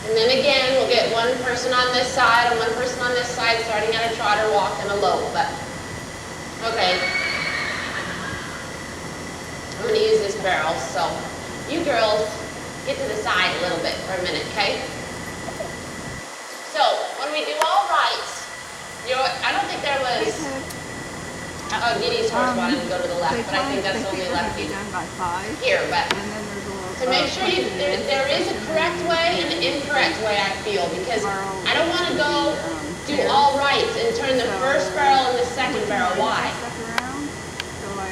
And then again, we'll get one person on this side and one person on this side, starting at a trot or walk and a lope. But, okay. I'm going to use this barrel. So, you girls, get to the side a little bit for a minute, okay? So, when we do all rights, I don't think there was, Gidee's horse wanted to go to the left, but I think that's only lefty here. But to make sure there is a correct way and an incorrect way, I feel, because I don't want to go do all rights and turn the first barrel and the second barrel. Why?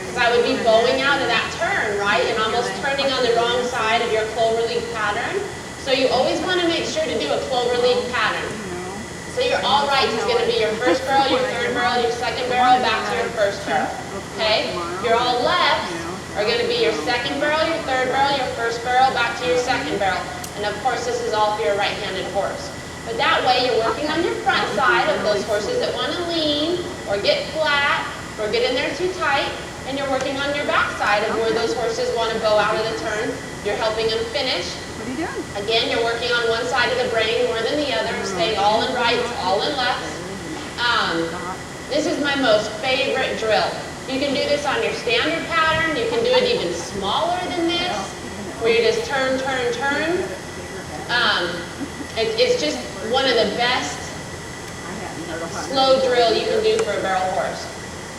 Because I would be bowing out of that turn, right, and almost turning on the wrong side of your cloverleaf pattern. So you always want to make sure to do a cloverleaf pattern. So your all rights is going to be your first barrel, your third barrel, your second barrel, back to your first barrel. Okay? Your all lefts are going to be your second barrel, your third barrel, your first barrel, back to your second barrel. And of course, this is all for your right-handed horse. But that way, you're working on your front side of those horses that want to lean or get flat or get in there too tight. And you're working on your back side of where those horses want to bow out of the turn. You're helping them finish. What are you doing? Again, you're working on one side of the brain more than the other, staying all in rights, all in lefts. This is my most favorite drill. You can do this on your standard pattern. You can do it even smaller than this, where you just turn, turn, turn. It's just one of the best slow drill you can do for a barrel horse.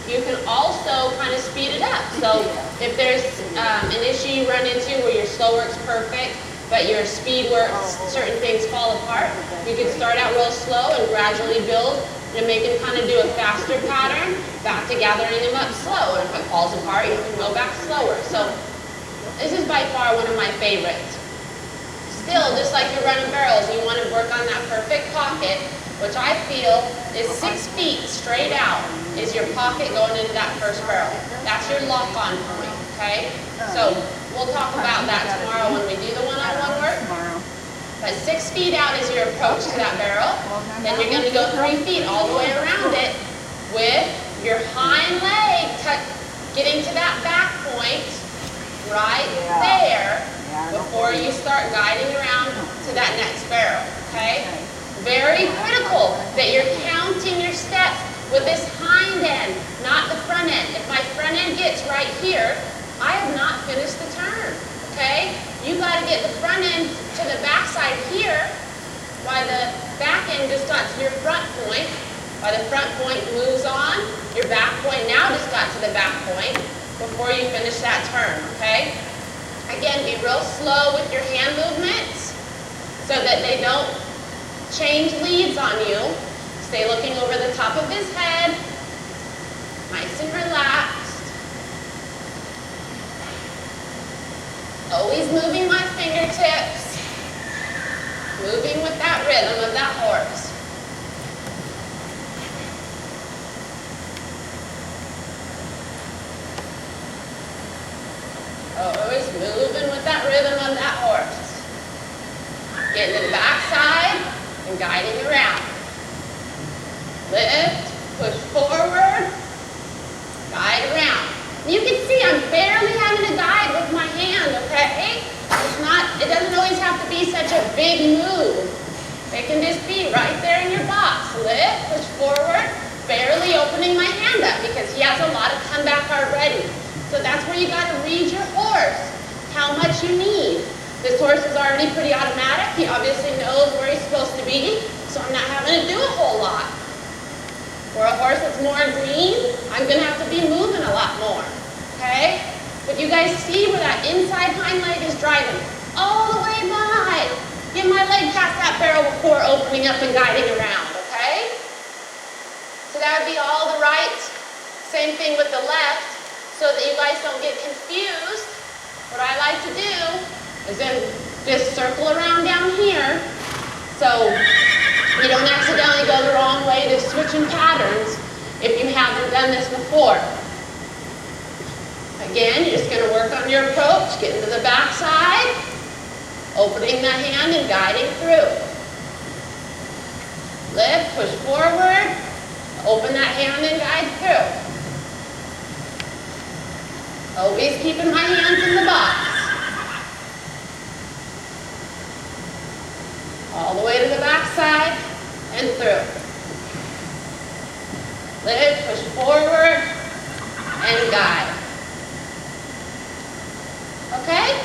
You can also kind of speed it up. So if there's an issue you run into where your slow work's perfect, but your speed works, certain things fall apart, you can start out real slow and gradually build and make them kind of do a faster pattern, back to gathering them up slow. And if it falls apart, you can go back slower. So this is by far one of my favorites. Still, just like you're running barrels, you want to work on that perfect pocket, which I feel is 6 feet straight out is your pocket going into that first barrel. That's your lock-on point, okay? So we'll talk about that tomorrow when we do the one-on-one work. But 6 feet out is your approach to that barrel. Then you're going to go 3 feet all the way around it with your hind leg getting to that back point right there before you start guiding around to that next barrel, okay? Very critical that you're counting your steps with this hind end, not the front end. If my front end gets right here, I have not finished the turn, okay? You got to get the front end to the back side here, while the back end just got to your front point. While the front point moves on, your back point now just got to the back point before you finish that turn, okay? Again, be real slow with your hand movements so that they don't change leads on you. Stay looking over the top of his head, nice and relaxed. Always moving my fingertips, moving with that rhythm of that horse. Always moving with that rhythm of that horse. Getting to the back side and guiding around. Lift, push forward, guide around. You can see I'm barely having to guide with my hand, okay? It doesn't always have to be such a big move. It can just be right there in your box. Lift, push forward, barely opening my hand up because he has a lot of comeback already. So that's where you got to read your horse, how much you need. This horse is already pretty automatic. He obviously knows where he's supposed to be, so I'm not having to do a whole lot. For a horse that's more green, I'm going to have to be moving a lot more, okay? But you guys see where that inside hind leg is driving all the way by. Get my leg past that barrel before opening up and guiding around, okay? So that would be all the right. Same thing with the left, so that you guys don't get confused. What I like to do is then just circle around down here so you don't accidentally go the wrong way to switching patterns if you haven't done this before. Again, you're just going to work on your approach, getting to the back side, opening the hand and guiding through. Lift, push forward, open that hand and guide through. Always keeping my hands in the box. All the way to the back side and through. Lift, push forward, and guide. Okay?